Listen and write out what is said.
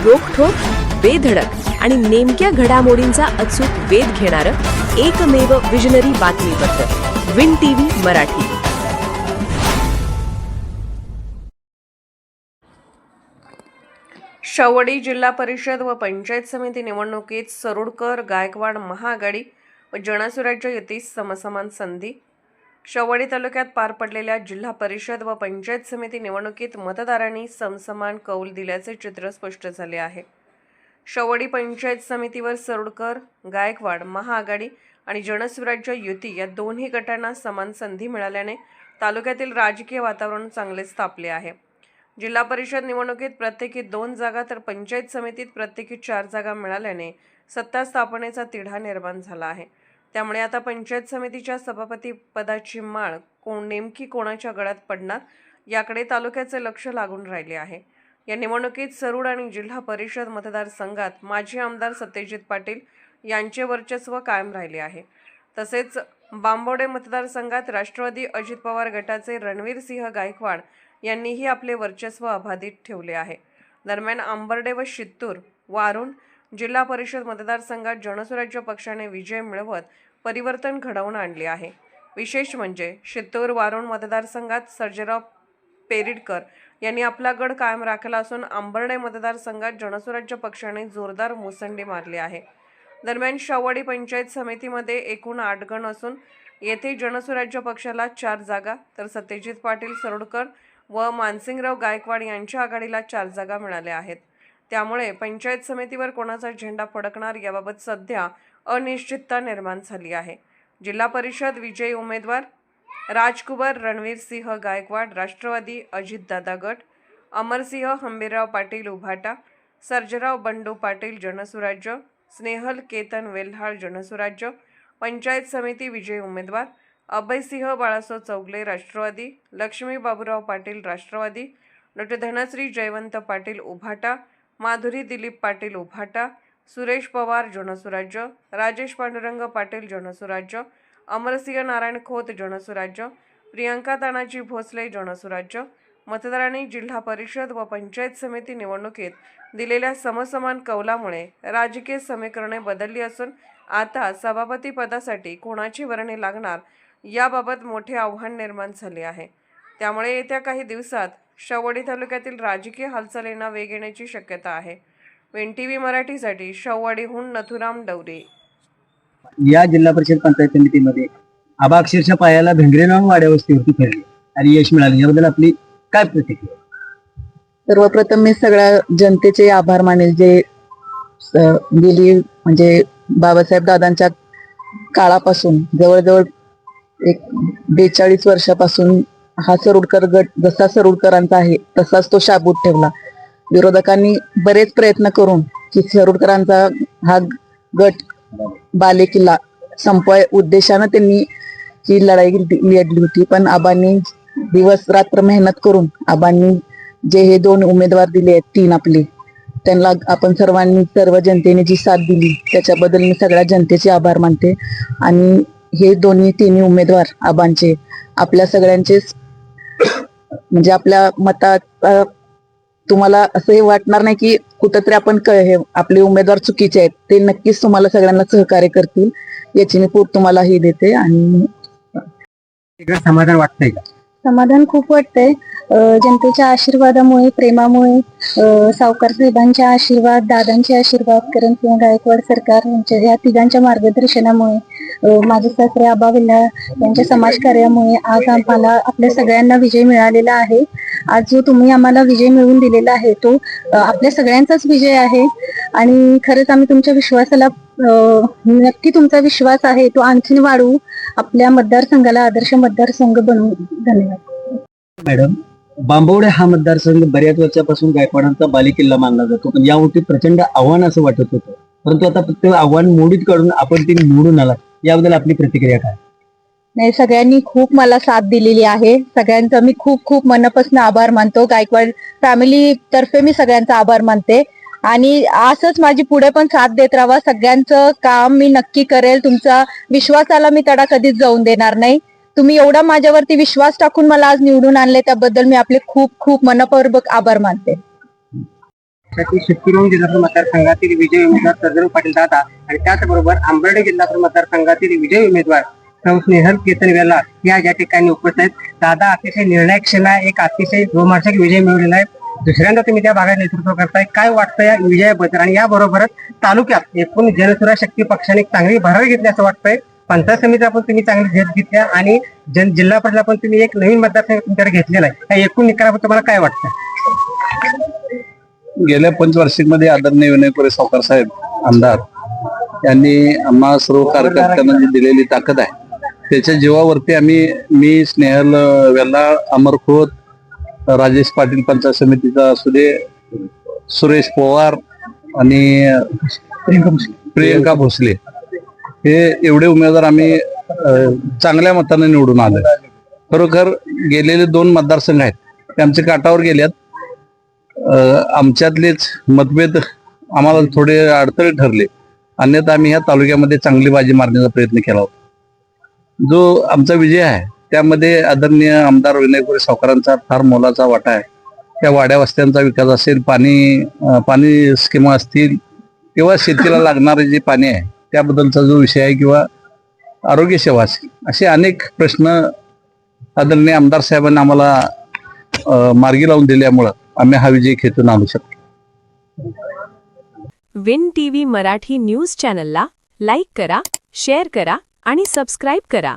रोखठोक, बेधडक आणि नेमक्या घडामोडींचा अचूक वेध घेणारं एकमेव विजनरी बातमीपत्र विन टीव्ही मराठी. शेवडी जिल्हा परिषद व पंचायत समिती निवडणुकीत सरोडकर गायकवाड महाआघाडी व जनसुराज्य युतीस समसमान संधी. शेवडी तालुक्यात पार पडलेल्या जिल्हा परिषद व पंचायत समिती निवडणुकीत मतदारांनी समसमान कौल दिल्याचे चित्र स्पष्ट झाले आहे. शेवडी पंचायत समितीवर सरोडकर गायकवाड महाआघाडी आणि जनसुराज्य युती या दोन्ही गटांना समान संधी मिळाल्याने तालुक्यातील राजकीय वातावरण चांगलेच तापले आहे. जिल्हा परिषद निवडणुकीत प्रत्येकी 2 जागा तर पंचायत समितीत प्रत्येकी 4 जागा मिळाल्याने सत्ता स्थापनेचा तिढा निर्माण झाला आहे. त्यामुळे आता पंचायत समितीच्या सभापती पदाची माळ नेमकी कोणाच्या गळ्यात पडणार याकडे तालुक्याचे लक्ष लागून राहिले आहे. या निवडणुकीत सरूड आणि जिल्हा परिषद मतदारसंघात माजी आमदार सत्यजित पाटील यांचे वर्चस्व कायम राहिले आहे. तसेच बांबोडे मतदारसंघात राष्ट्रवादी अजित पवार गटाचे रणवीरसिंह गायकवाड यांनीही आपले वर्चस्व अबाधित ठेवले आहे. दरम्यान आंबर्डे व शित्तूर वारून जिल्हा परिषद मतदारसंघात जनसुराज्य पक्षाने विजय मिळवत परिवर्तन घडवून आणले आहे. विशेष म्हणजे शित्तूर वारून मतदारसंघात सर्जेराव पेरिडकर यांनी आपला गड कायम राखला असून आंबर्डे मतदारसंघात जनसुराज्य पक्षाने जोरदार मुसंडी मारली आहे. दरम्यान शेवडी पंचायत समितीमध्ये एकूण 8 गण असून येथे जनसुराज्य पक्षाला 4 जागा तर सत्यजित पाटील सरोडकर व मानसिंगराव गायकवाड यांच्या आघाडीला 4 जागा मिळाल्या आहेत. त्यामुळे पंचायत समितीवर कोणाचा झेंडा फडकणार याबाबत सध्या अनिश्चितता निर्माण झाली आहे. जिल्हा परिषद विजयी उमेदवार राजकुमार रणवीरसिंह गायकवाड राष्ट्रवादी अजितदादा गट, अमरसिंह हंबीरराव पाटील उभाटा, सर्जेराव बंडू पाटील जनसुराज्य, स्नेहल केतन वेल्हाळ जनसुराज्य. पंचायत समिती विजयी उमेदवार अभयसिंह बाळासो चौगले राष्ट्रवादी, लक्ष्मी बाबूराव पाटील राष्ट्रवादी, डॉ. धनश्री जयवंत पाटील उभाटा, माधुरी दिलीप पाटील उभाटा, सुरेश पवार जनसुराज्य, राजेश पांडुरंग पाटील जनसुराज्य, अमरसिंह नारायण खोत जनसुराज्य, प्रियंका तानाजी भोसले जनसुराज्य. मतदारांनी जिल्हा परिषद व पंचायत समिती निवडणुकीत दिलेल्या समसमान कौलामुळे राजकीय समीकरणे बदलली असून आता सभापती पदासाठी कोणाची वर्णी लागणार याबाबत मोठे आव्हान निर्माण झाले आहे. त्यामुळे येत्या काही दिवसात शेवडी तालुक्यातील राजकीय हालचालींना वेग येण्याची शक्यता आहे. विन टीव्ही मराठीसाठी शेवडीहून नथुराम डवरे. या जिल्हा परिषद पंचायत समितीमध्ये आबा अक्षरशः पायाला भिंगरे लावून वाड्या वस्तीवरती फिरले आणि यश मिळाले. याबद्दल आपली काय प्रतिक्रिया? सर्वप्रथम मी सगळ्या जनतेचे आभार मानेल जे गेली म्हणजे बाबासाहेब दादांच्या काळापासून जवळजवळ 42 वर्षापासून हा सरोडकर गट जसा सरोडकरांचा आहे तसाच तो शाबूत ठेवला. विरोधकांनी बरेच प्रयत्न करून की सरोडकरांचा हा गट बालेकिल्ला संपवाय उद्देशानं त्यांनी ही लढाई लढली होती. पण आबांनी दिवस रात्र मेहनत करून आबांनी जे हे 2 उमेदवार दिले आहेत 3 आपले त्यांना आपण सर्वांनी सर्व जनतेने जी साथ दिली त्याच्याबद्दल मी सगळ्या जनतेचे आभार मानते. आणि हे तिन्ही उमेदवार आबांचे आपल्या सगळ्यांचे म्हणजे आपल्या मतात तुम्हाला असंही वाटणार नाही की कुठंतरी आपण आपले उमेदवार चुकीचे आहेत. ते नक्कीच तुम्हाला सगळ्यांना सहकार्य करतील याची मी तुम्हाला ही देते. आणि समाधान वाटतंय का? समाधान खूप वाटतंय. जनतेच्या आशीर्वादामुळे प्रेमामुळे सावकार साहेबांच्या आशीर्वाद दादांचे आशीर्वाद करणसिंह गायकवाड सरकार यांच्या या तिघांच्या मार्गदर्शनामुळे माझे सासरे आबा वेल्हाळ यांच्या समाजकार्यामुळे आज आम्हाला आपल्या सगळ्यांना विजय मिळालेला आहे. आज जो तुम्ही आम्हाला विजय मिळवून दिलेला आहे तो आपल्या सगळ्यांचाच विजय आहे. आणि खरंच आम्ही तुमच्या विश्वासाला नक्की तुमचा विश्वास आहे तो आणखीन वाढवू आपल्या मतदारसंघाला आदर्श मतदारसंघ बनवू. धन्यवाद. मॅडम, बांबवडे हा मतदारसंघ बऱ्याच वर्षापासून गायकवाडांचा बालेकिल्ला मानला जातो पण यावरती प्रचंड आव्हान असं वाटत होतं, परंतु आता ते आव्हान मोडीत काढून आपण ते निवडून आला. याबद्दल आपली प्रतिक्रिया काय? नाही, सगळ्यांनी खूप मला साथ दिलेली आहे. सगळ्यांचा मी खूप खूप मनापासून आभार मानतो. गायकवाड फॅमिली तर्फे मी सगळ्यांचा आभार मानते आणि असंच माझी पुढे पण साथ देत राहा. सगळ्यांचं काम मी नक्की करेल. तुमचा विश्वासाला मी तडा कधीच जाऊन देणार नाही. तुम्ही एवढा माझ्यावरती विश्वास टाकून मला आज निवडून आणले त्याबद्दल मी आपले खूप खूप मनपूर्वक आभार मानते. पक्षाचे शिरपूर जिल्हा मतदारसंघातील विजयी उमेदवार सर्जन पाटील दादा आणि त्याचबरोबर आंबर्डे जिल्हा मतदारसंघातील विजयी उमेदवार सौ स्नेहल केतन वेला या ठिकाणी उपस्थित आहेत. दादा अतिशय निर्णायक क्षण आहे, एक अतिशय रोमांचक विजय मिळवलेला आहे. दुसऱ्यांदा तुम्ही त्या भागात नेतृत्व करताय, काय वाटतं या विजयाबद्दल? आणि याबरोबरच तालुक्यात एकूण जनसुरा शक्ती पक्षाने चांगली भरारी घेतली असं वाटतंय. पंचायत समितीला पण तुम्ही चांगली झेप घेतल्या आणि जिल्हा परिषदला पण तुम्ही एक नवीन मतदारसंघ तुमच्याकडे घेतलेला आहे. या एकूण निकालाबद्दल तुम्हाला काय वाटतं? गेल्या पंचवार्षिकमध्ये आदरणीय विनय कोरे सावकार साहेब आमदार यांनी आम्हा सर्व कार्यकर्त्यांना जी दिलेली ताकद आहे त्याच्या जीवावरती मी स्नेहल वेल्ला, अमर खोत, राजेश पाटील पंचायत समितीचा असू दे, सुरेश पवार आणि प्रियंका भोसले हे एवढे उमेदवार आम्ही चांगल्या मताने निवडून आले. खरोखर गेलेले 2 मतदारसंघ आहेत ते आमचे काटावर गेल्यात. आमच्यातलेच मतभेद आम्हाला थोडे अडथळे ठरले, अन्यथा आम्ही ह्या तालुक्यामध्ये चांगली बाजी मारण्याचा प्रयत्न केला होता. जो आमचा विजय आहे त्यामध्ये आदरणीय आमदार विनय कोरे सावकारांचा फार मोलाचा वाटा आहे. त्या वाड्या वस्त्यांचा विकास असेल, पाणी स्कीमा असतील किंवा शेतीला लागणारे जे पाणी आहे त्याबद्दलचा जो विषय आहे किंवा आरोग्य सेवा असेल, असे अनेक प्रश्न आदरणीय आमदार साहेबांनी आम्हाला मार्गी लावून दिल्यामुळं आम्ही हा विजय खेचून आणू शकतो. विन टीव्ही मराठी न्यूज चॅनलला लाईक करा, शेअर करा आणि सबस्क्राईब करा.